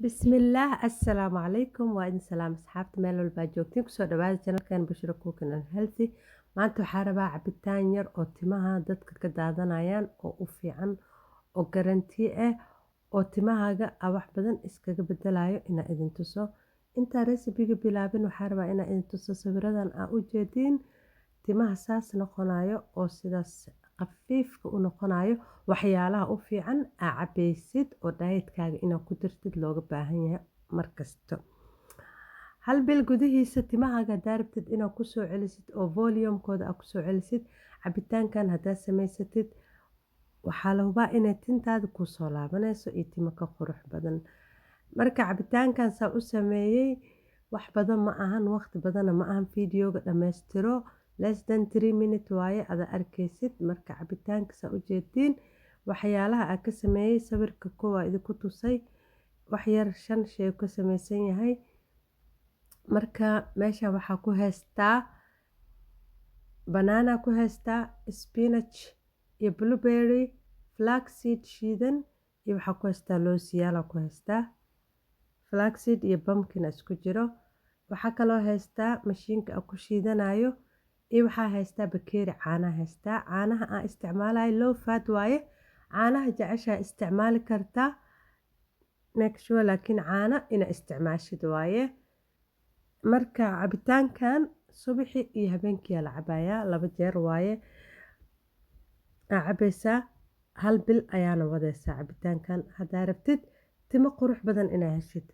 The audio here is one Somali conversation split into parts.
Bismillaah, assalaamu calaykum. Waa idin salaam asxaabta meel walbaa joogtiin kusoo dhawaada channelkan Bushra Cooking and Healthy. Maanta waxaa rabaa cabitaan yar oo timaha dadka ka daadanayaan oo u fiican oo garanti ah oo timahaaga wax badan iskaga bedelayo inaa idin tuso. Intaa recipe-ga bilaabin waxaa rabaa inaa idin tuso sawiradan aa u jeediin timaha saas noqonayo oo sidaas qafiifka u noqonayo waxyaalaha u fiican aa cabaysid oo dietkaaga inaad ku dartid looga baahan yahay markasta. Hal bil gudihiisa timahaaga haddaa rabtid inaad ku soo celisid oo volume-kooda aad ku soo celisid cabitaankan haddaad samaysatid waxaa la hubaa inay tintaada ku soo laabanayso iyo timo ka qurux badan. Marka cabitaankan saa u sameeyey wax badan ma ahan, waqti badanna ma ahan, videoga dhammaystiro less than 3 minutes waaye ada arkaysid. Marka cabitaanka saa u jeediin waxyaalaha aan ka sameeyey sawirka koowaad idinku tusay wax yar 5 shay ka samaysan yahay. Marka meesha waxaa ku haystaa banana, ku haystaa spinach iyo blueberry, flaxseed shiidan iyo waxaa ku haystaa loosyaal ku haystaa flaxseed iyo pumpkin isku jiro. Waxaa kaloo haystaa mashiinka aan ku shiidanayo iyo waxaa haystaa bakeeri caanaha haystaa. Caanaha aan isticmaalayo low fat waaye, caanaha jeceshaa isticmaali kartaa make sure laakiin caana ina isticmaashid waaye. Marka cabitaankan subaxi iyo habeenkii la cabayaa 2 jeer waaye aa cabaysaa. Hal bil ayaana wadaysaa cabitaankan haddaa rabtid timo qurux badan inaa heshid.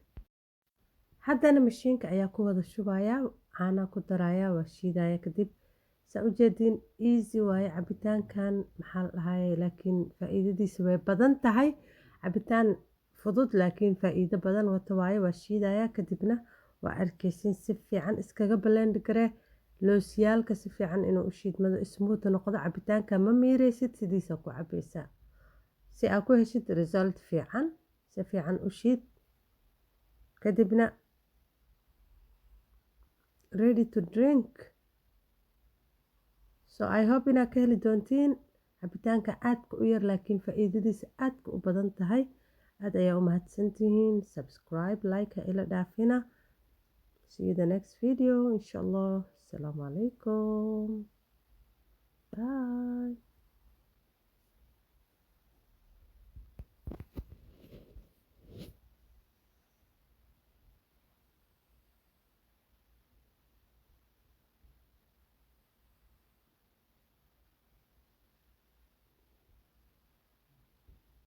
Haddana mashiinka ayaa ku wada shubayaa, caana ku darayaa, waa shiidaya kadib saa u jeediin easy waaye cabitaankan maxaa la dhahaye laakiin faa'iidadiisa way badan tahay. Cabitaan fudud laakiin faa'iido badan wato waaye. Waa shiidaya kadibna waa arkaysiin si fiican iskaga blend garee loosyaalka si fiican inuu u shiidmado smooth noqdo. Cabitaanka ma miiraysid sidiisa ku cabaysaa si aad ku heshid result fiican. Si fiican u shiid kadibna ready to drink. So I hope inaad ka heli doontiin cabitaanka aadka u yar laakiin faa'iidadiisa aadka u badan tahay. Aad ayaa u mahadsantihiin. Subscribe, like ha ila dhaafina. See you the next video inshallah. Assalamu alaikum. Bye.